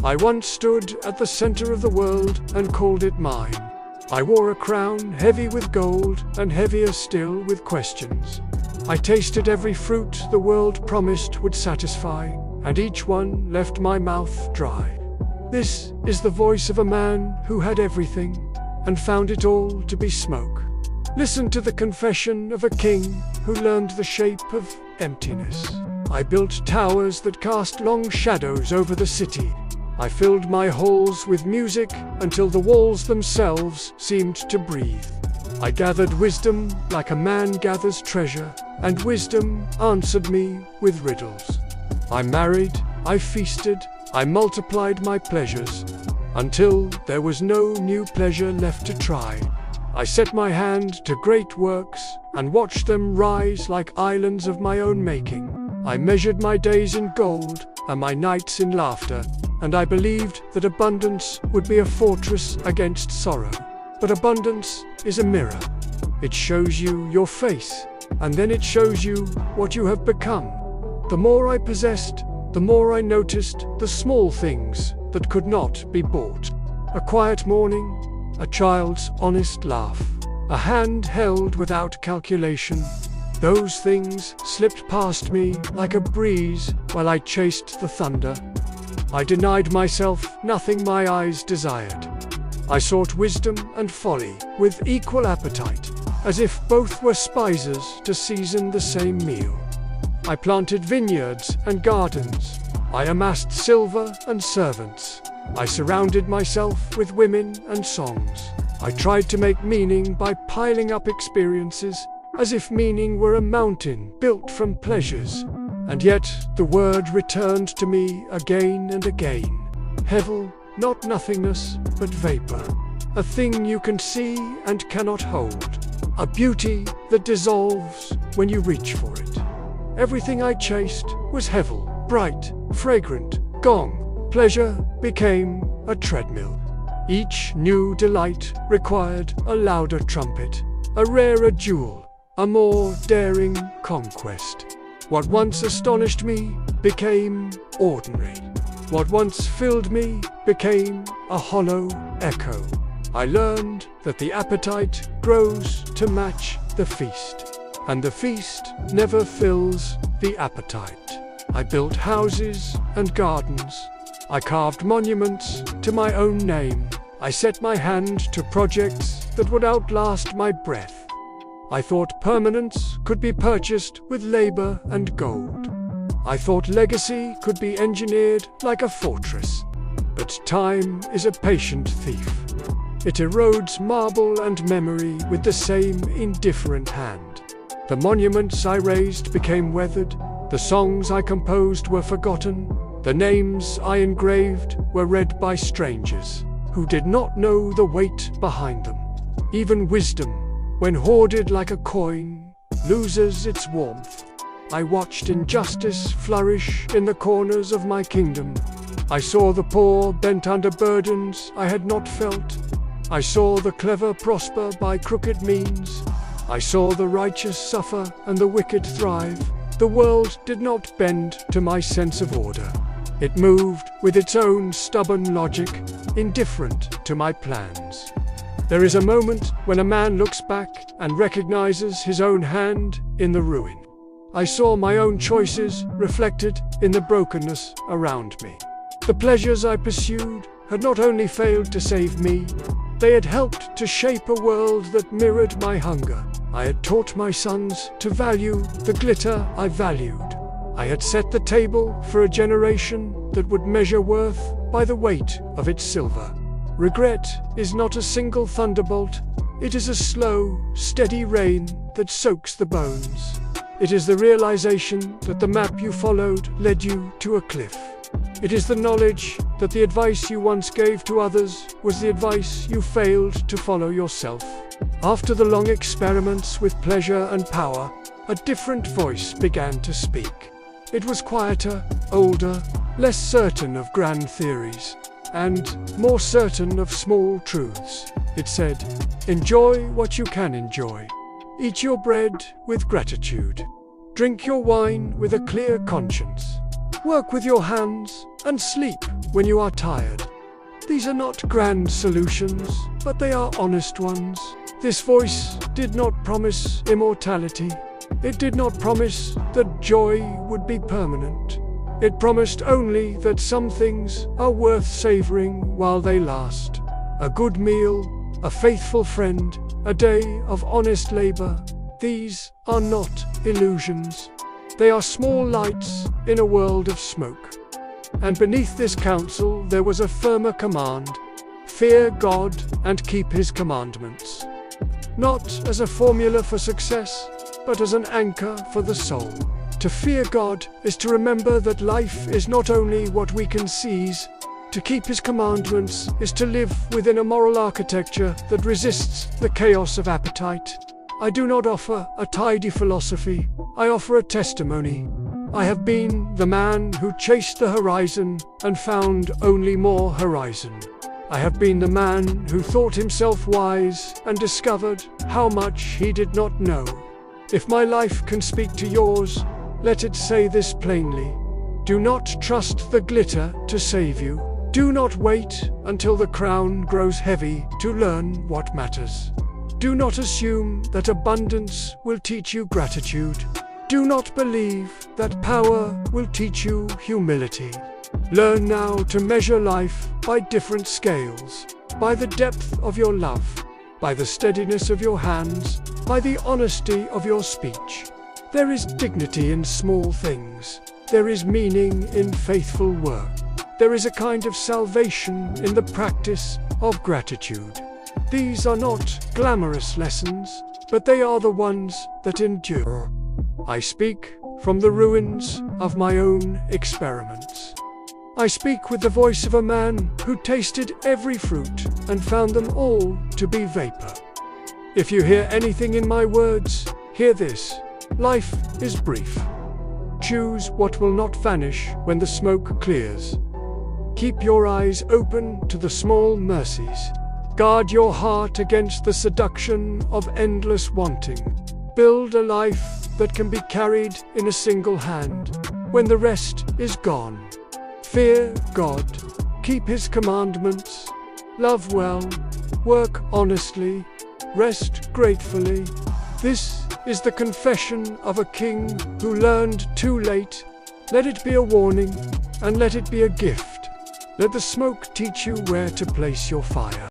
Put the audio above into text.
I once stood at the center of the world and called it mine. I wore a crown heavy with gold and heavier still with questions. I tasted every fruit the world promised would satisfy, and each one left my mouth dry. This is the voice of a man who had everything and found it all to be smoke. Listen to the confession of a king who learned the shape of emptiness. I built towers that cast long shadows over the city. I filled my halls with music until the walls themselves seemed to breathe. I gathered wisdom like a man gathers treasure, and wisdom answered me with riddles. I married, I feasted, I multiplied my pleasures, until there was no new pleasure left to try. I set my hand to great works and watched them rise like islands of my own making. I measured my days in gold and my nights in laughter, and I believed that abundance would be a fortress against sorrow. But abundance is a mirror. It shows you your face, and then it shows you what you have become. The more I possessed, the more I noticed the small things that could not be bought. A quiet morning, a child's honest laugh, a hand held without calculation. Those things slipped past me like a breeze while I chased the thunder. I denied myself nothing my eyes desired. I sought wisdom and folly with equal appetite, as if both were spices to season the same meal. I planted vineyards and gardens. I amassed silver and servants. I surrounded myself with women and songs. I tried to make meaning by piling up experiences, as if meaning were a mountain built from pleasures. And yet the word returned to me again and again. Hevel, not nothingness, but vapor. A thing you can see and cannot hold. A beauty that dissolves when you reach for it. Everything I chased was Hevel, bright, fragrant, gone. Pleasure became a treadmill. Each new delight required a louder trumpet, a rarer jewel, a more daring conquest. What once astonished me became ordinary. What once filled me became a hollow echo. I learned that the appetite grows to match the feast, and the feast never fills the appetite. I built houses and gardens. I carved monuments to my own name. I set my hand to projects that would outlast my breath. I thought permanence could be purchased with labor and gold. I thought legacy could be engineered like a fortress. But time is a patient thief. It erodes marble and memory with the same indifferent hand. The monuments I raised became weathered. The songs I composed were forgotten. The names I engraved were read by strangers who did not know the weight behind them. Even wisdom, when hoarded like a coin, loses its warmth. I watched injustice flourish in the corners of my kingdom. I saw the poor bent under burdens I had not felt. I saw the clever prosper by crooked means. I saw the righteous suffer and the wicked thrive. The world did not bend to my sense of order. It moved with its own stubborn logic, indifferent to my plans. There is a moment when a man looks back and recognizes his own hand in the ruin. I saw my own choices reflected in the brokenness around me. The pleasures I pursued had not only failed to save me, they had helped to shape a world that mirrored my hunger. I had taught my sons to value the glitter I valued. I had set the table for a generation that would measure worth by the weight of its silver. Regret is not a single thunderbolt. It is a slow, steady rain that soaks the bones. It is the realization that the map you followed led you to a cliff. It is the knowledge that the advice you once gave to others was the advice you failed to follow yourself. After the long experiments with pleasure and power, a different voice began to speak. It was quieter, older, less certain of grand theories, and more certain of small truths. It said, "Enjoy what you can enjoy. Eat your bread with gratitude. Drink your wine with a clear conscience. Work with your hands and sleep when you are tired. These are not grand solutions, but they are honest ones. This voice did not promise immortality. It did not promise that joy would be permanent. It promised only that some things are worth savoring while they last. A good meal, a faithful friend, a day of honest labor. These are not illusions. They are small lights in a world of smoke. And beneath this counsel there was a firmer command: fear God and keep His commandments. Not as a formula for success, but as an anchor for the soul. To fear God is to remember that life is not only what we can seize. To keep His commandments is to live within a moral architecture that resists the chaos of appetite. I do not offer a tidy philosophy, I offer a testimony. I have been the man who chased the horizon and found only more horizon. I have been the man who thought himself wise and discovered how much he did not know. If my life can speak to yours, let it say this plainly: do not trust the glitter to save you. Do not wait until the crown grows heavy to learn what matters. Do not assume that abundance will teach you gratitude. Do not believe that power will teach you humility. Learn now to measure life by different scales, by the depth of your love, by the steadiness of your hands, by the honesty of your speech. There is dignity in small things. There is meaning in faithful work. There is a kind of salvation in the practice of gratitude. These are not glamorous lessons, but they are the ones that endure. I speak from the ruins of my own experiments. I speak with the voice of a man who tasted every fruit and found them all to be vapor. If you hear anything in my words, hear this: life is brief. Choose what will not vanish when the smoke clears. Keep your eyes open to the small mercies. Guard your heart against the seduction of endless wanting. Build a life that can be carried in a single hand when the rest is gone. Fear God, keep His commandments, love well, work honestly, rest gratefully. This is the confession of a king who learned too late. Let it be a warning, and let it be a gift. Let the smoke teach you where to place your fire.